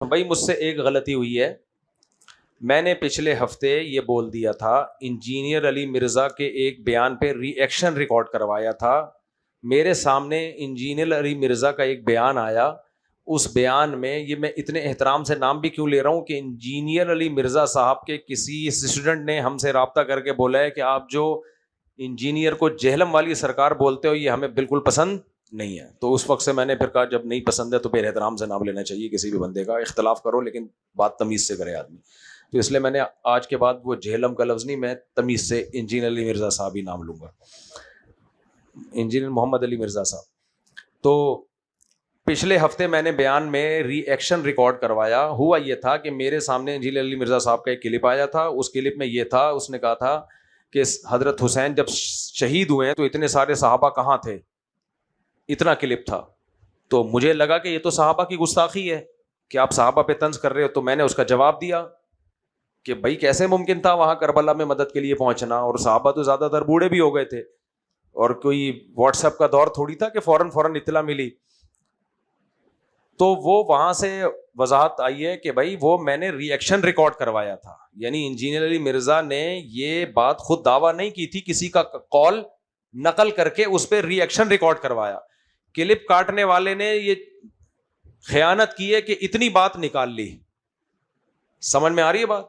بھائی مجھ سے ایک غلطی ہوئی ہے. میں نے پچھلے ہفتے یہ بول دیا تھا, انجینئر علی مرزا کے ایک بیان پہ ری ایکشن ریکارڈ کروایا تھا. میرے سامنے انجینئر علی مرزا کا ایک بیان آیا. اس بیان میں یہ میں اتنے احترام سے نام بھی کیوں لے رہا ہوں کہ انجینئر علی مرزا صاحب کے کسی اسٹوڈنٹ نے ہم سے رابطہ کر کے بولا ہے کہ آپ جو انجینئر کو جہلم والی سرکار بولتے ہو یہ ہمیں بالکل پسند نہیں ہے. تو اس وقت سے میں نے پھر کہا جب نہیں پسند ہے تو پھر احترام سے نام لینا چاہیے کسی بھی بندے کا. اختلاف کرو لیکن بات تمیز سے کرے آدمی. تو اس لیے میں نے آج کے بعد وہ جہلم کا لفظ نہیں, میں تمیز سے انجینئر علی مرزا صاحب ہی نام لوں گا, انجینئر محمد علی مرزا صاحب. تو پچھلے ہفتے میں نے بیان میں ری ایکشن ریکارڈ کروایا. ہوا یہ تھا کہ میرے سامنے انجینئر علی مرزا صاحب کا ایک کلپ آیا تھا. اس کلپ میں یہ تھا, اس نے کہا تھا کہ حضرت حسین جب شہید ہوئے ہیں تو اتنے سارے صحابہ کہاں تھے, اتنا کلپ تھا. تو مجھے لگا کہ یہ تو صحابہ کی گستاخی ہے کہ آپ صحابہ پہ طنز کر رہے ہو. تو میں نے اس کا جواب دیا کہ بھائی کیسے ممکن تھا وہاں کربلا میں مدد کے لیے پہنچنا, اور صحابہ تو زیادہ تر بوڑھے بھی ہو گئے تھے, اور کوئی واٹس ایپ کا دور تھوڑی تھا کہ فوراً اطلاع ملی. تو وہ وہاں سے وضاحت آئی ہے کہ بھائی وہ میں نے ری ایکشن ریکارڈ کروایا تھا. یعنی انجینئر علی مرزا نے یہ بات خود دعویٰ نہیں کی تھی, کسی کا قول نقل کر کے اس پہ ری ایکشن ریکارڈ کروایا. کلپ کاٹنے والے نے یہ خیانت کی ہے کہ اتنی بات نکال لی. سمجھ میں آ رہی ہے بات؟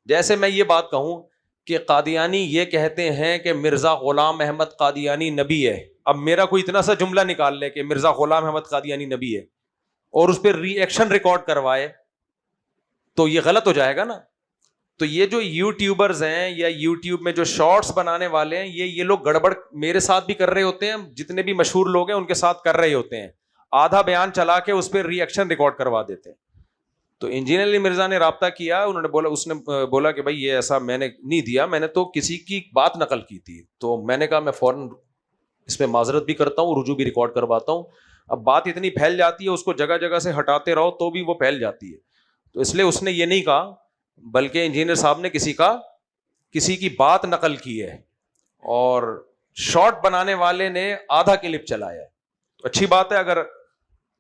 جیسے میں یہ بات کہوں کہ قادیانی یہ کہتے ہیں کہ مرزا غلام احمد قادیانی نبی ہے. اب میرا کوئی اتنا سا جملہ نکال لے کہ مرزا غلام احمد قادیانی نبی ہے اور اس پہ ری ایکشن ریکارڈ کروائے تو یہ غلط ہو جائے گا نا. تو یہ جو یوٹیوبرز ہیں یا یوٹیوب میں جو شارٹس بنانے والے ہیں یہ لوگ گڑبڑ میرے ساتھ بھی کر رہے ہوتے ہیں, جتنے بھی مشہور لوگ ہیں ان کے ساتھ کر رہے ہوتے ہیں. آدھا بیان چلا کے اس پہ ری ایکشن ریکارڈ کروا دیتے ہیں. تو انجینئر علی مرزا نے رابطہ کیا, انہوں نے بولا, اس نے بولا کہ بھائی یہ ایسا میں نے نہیں دیا, میں نے تو کسی کی بات نقل کی تھی. تو میں نے کہا میں فوراً اس پہ معذرت بھی کرتا ہوں, رجوع بھی ریکارڈ کرواتا ہوں. اب بات اتنی پھیل جاتی ہے, اس کو جگہ جگہ سے ہٹاتے رہو تو بھی وہ پھیل جاتی ہے. تو اس لیے اس نے یہ نہیں کہا, بلکہ انجینئر صاحب نے کسی کی بات نقل کی ہے اور شارٹ بنانے والے نے آدھا کلپ چلایا ہے. تو اچھی بات ہے, اگر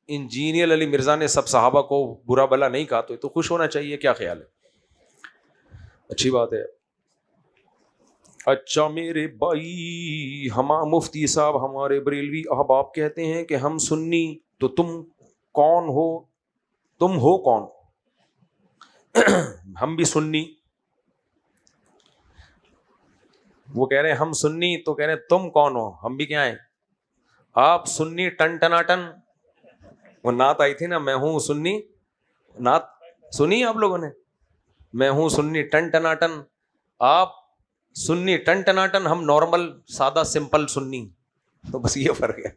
انجینئر علی مرزا نے سب صحابہ کو برا بلا نہیں کہا تو خوش ہونا چاہیے. کیا خیال ہے؟ اچھی بات ہے. اچھا میرے بھائی, مفتی صاحب ہمارے بریلوی احباب کہتے ہیں کہ ہم سنی, تو تم کون ہو؟ تم ہو کون؟ ہم بھی سنی. وہ کہہ رہے ہیں ہم سنی, تو کہہ رہے ہیں تم کون ہو؟ ہم بھی کیا ہیں؟ آپ سنی ٹن ٹناٹن. وہ نعت آئی تھی نا, میں ہوں سنی, نعت سنی آپ لوگوں نے؟ میں ہوں سنی ٹن ٹناٹن, آپ سنی ٹن ٹناٹن, ہم نارمل سادہ سمپل سنی. تو بس یہ فرق ہے.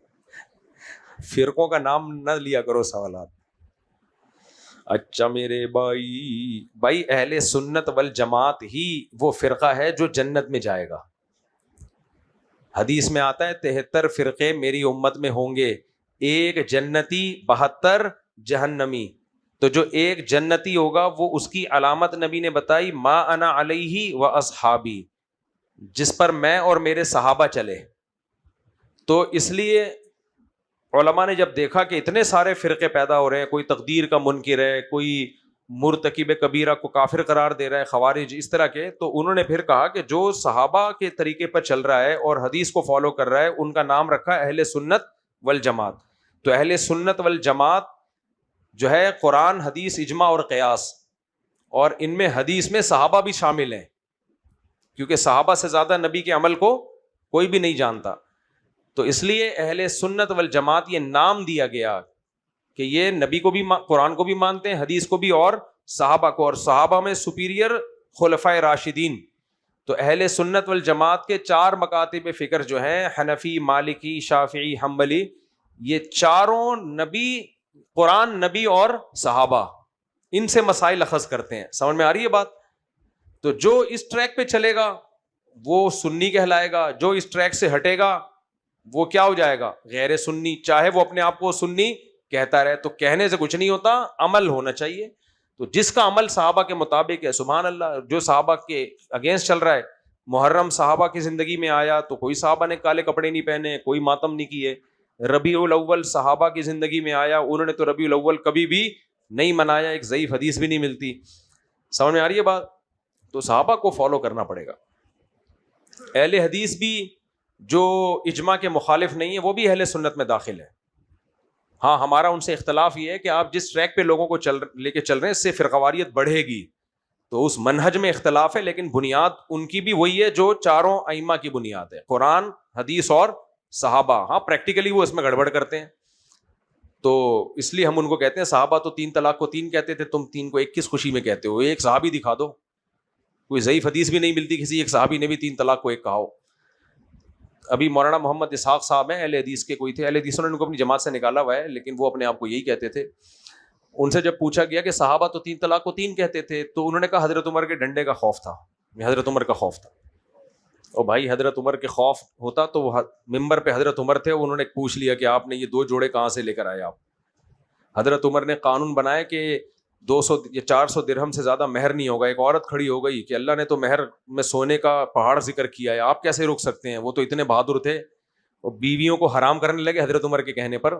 فرقوں کا نام نہ لیا کرو سوالات. اچھا میرے بھائی اہل سنت والجماعت ہی وہ فرقہ ہے جو جنت میں جائے گا. حدیث میں آتا ہے 73 فرقے میری امت میں ہوں گے, ایک جنتی 72 جہنمی. تو جو ایک جنتی ہوگا وہ اس کی علامت نبی نے بتائی, ما انا علیہ و اصحابی, جس پر میں اور میرے صحابہ چلے. تو اس لیے علماء نے جب دیکھا کہ اتنے سارے فرقے پیدا ہو رہے ہیں, کوئی تقدیر کا منکر ہے, کوئی مرتکب کبیرہ کو کافر قرار دے رہا ہے, خوارج اس طرح کے, تو انہوں نے پھر کہا کہ جو صحابہ کے طریقے پر چل رہا ہے اور حدیث کو فالو کر رہا ہے ان کا نام رکھا اہل سنت والجماعت. تو اہل سنت والجماعت جو ہے قرآن, حدیث, اجماع اور قیاس, اور ان میں حدیث میں صحابہ بھی شامل ہیں, کیونکہ صحابہ سے زیادہ نبی کے عمل کو کوئی بھی نہیں جانتا. تو اس لیے اہل سنت والجماعت یہ نام دیا گیا کہ یہ نبی کو بھی, قرآن کو بھی مانتے ہیں, حدیث کو بھی, اور صحابہ کو, اور صحابہ میں سپیریئر خلفائے راشدین. تو اہل سنت والجماعت کے 4 مکاتب فکر جو ہیں, حنفی, مالکی, شافعی, حنبلی, یہ چاروں نبی, قرآن, نبی اور صحابہ, ان سے مسائل اخذ کرتے ہیں. سمجھ میں آ رہی ہے بات؟ تو جو اس ٹریک پہ چلے گا وہ سنی کہلائے گا, جو اس ٹریک سے ہٹے گا وہ کیا ہو جائے گا؟ غیر سنی. چاہے وہ اپنے آپ کو سنی کہتا رہے, تو کہنے سے کچھ نہیں ہوتا, عمل ہونا چاہیے. تو جس کا عمل صحابہ کے مطابق ہے, سبحان اللہ. جو صحابہ کے اگینسٹ چل رہا ہے, محرم صحابہ کی زندگی میں آیا تو کوئی صحابہ نے کالے کپڑے نہیں پہنے, کوئی ماتم نہیں کیے. ربیع الاول صحابہ کی زندگی میں آیا, انہوں نے تو ربیع الاول کبھی بھی نہیں منایا, ایک ضعیف حدیث بھی نہیں ملتی. سمجھ میں آ رہی ہے بات؟ تو صحابہ کو فالو کرنا پڑے گا. اہل حدیث بھی جو اجماع کے مخالف نہیں ہے وہ بھی اہل سنت میں داخل ہے. ہاں ہمارا ان سے اختلاف یہ ہے کہ آپ جس ٹریک پہ لوگوں کو لے کے چل رہے ہیں اس سے فرقواریت بڑھے گی, تو اس منہج میں اختلاف ہے, لیکن بنیاد ان کی بھی وہی ہے جو چاروں ائمہ کی بنیاد ہے, قرآن, حدیث اور صحابہ. ہاں پریکٹیکلی وہ اس میں گڑبڑ کرتے ہیں, تو اس لیے ہم ان کو کہتے ہیں صحابہ تو 3 طلاق کو 3 کہتے تھے, تم 3 کو 1 کس خوشی میں کہتے ہو؟ ایک صحابی دکھا دو, کوئی ضعیف حدیث بھی نہیں ملتی کسی ایک صحابی نے بھی 3 طلاق کو 1 کہا ہو. ابھی مولانا محمد اسحاق صاحب ہیں, اہل حدیث کے کوئی تھے, اہل حدیثوں نے ان کو اپنی جماعت سے نکالا ہوا ہے, لیکن وہ اپنے آپ کو یہی کہتے تھے. ان سے جب پوچھا گیا کہ صحابہ تو 3 طلاق کو 3 کہتے تھے, تو انہوں نے کہا حضرت عمر کے ڈنڈے کا خوف تھا, حضرت عمر کا خوف تھا. اور بھائی حضرت عمر کے خوف ہوتا تو وہ ممبر پہ حضرت عمر تھے, انہوں نے پوچھ لیا کہ آپ نے یہ 2 جوڑے کہاں سے لے کر آئے آپ؟ حضرت عمر نے قانون بنایا کہ 200 یا 400 درہم سے زیادہ مہر نہیں ہوگا. ایک عورت کھڑی ہو گئی کہ اللہ نے تو مہر میں سونے کا پہاڑ ذکر کیا ہے, آپ کیسے روک سکتے ہیں؟ وہ تو اتنے بہادر تھے, اور بیویوں کو حرام کرنے لگے حضرت عمر کے کہنے پر.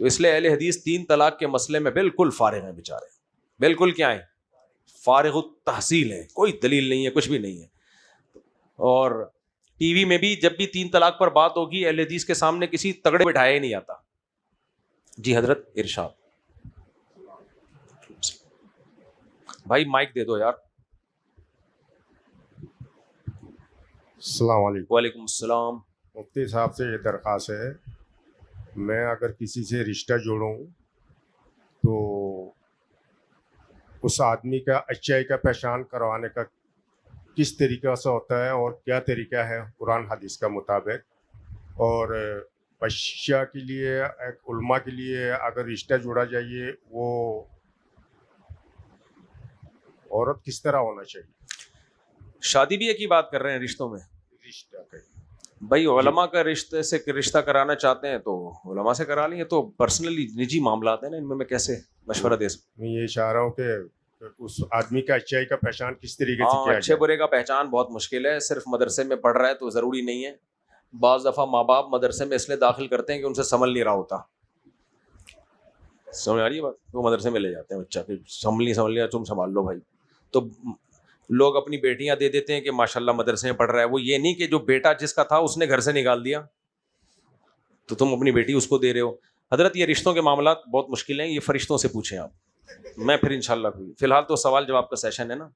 تو اس لیے اہل حدیث 3 طلاق کے مسئلے میں بالکل فارغ ہیں بیچارے, بالکل کیا ہیں, فارغ التحصیل ہیں, کوئی دلیل نہیں ہے, کچھ بھی نہیں ہے. اور ٹی وی میں بھی جب بھی 3 طلاق پر بات ہوگی اہل حدیث کے سامنے کسی تگڑے بٹھایا ہی نہیں آتا. جی حضرت ارشاد. بھائی مائک دے دو یار. السلام علیکم. وعلیکم السلام. مفتی صاحب سے یہ درخواست ہے, میں اگر کسی سے رشتہ جوڑوں تو اس آدمی کا اچائی کا پہچان کروانے کا کس طریقہ سے ہوتا ہے اور کیا طریقہ ہے قرآن حدیث کا مطابق, اور بچہ کے لیے ایک علماء کے لیے اگر رشتہ جوڑا جائے وہ عورت کس طرح ہونا چاہیے؟ شادی بیاہ کی بات کر رہے ہیں رشتوں میں. رشتہ کا بھائی علماء کا رشتہ کرانا چاہتے ہیں تو علماء سے کرا لیں, یہ تو پرسنلی نجی معاملات ہیں نا, ان میں کیسے مشورہ دے سکتا. میں یہ چاہ رہا ہوں کہ اس آدمی کا اچائی کا پہچان کس طریقے سے کیا اچھے برے کا پہچان بہت مشکل ہے. صرف مدرسے میں پڑھ رہا ہے تو ضروری نہیں ہے. بعض دفعہ ماں باپ مدرسے میں اس لیے داخل کرتے ہیں کہ ان سے سنبھل نہیں رہا ہوتا. سمجھ آ رہی ہے بات؟ وہ مدرسے میں لے جاتے ہیں بچہ کہ سنبھل لیا, تم سنبھال لو بھائی. تو لوگ اپنی بیٹیاں دے دیتے ہیں کہ ماشاءاللہ مدرسے میں پڑھ رہا ہے. وہ یہ نہیں کہ جو بیٹا جس کا تھا اس نے گھر سے نکال دیا تو تم اپنی بیٹی اس کو دے رہے ہو. حضرت یہ رشتوں کے معاملات بہت مشکل ہیں, یہ فرشتوں سے پوچھیں آپ. میں پھر انشاءاللہ فی الحال تو سوال جواب کا سیشن ہے نا.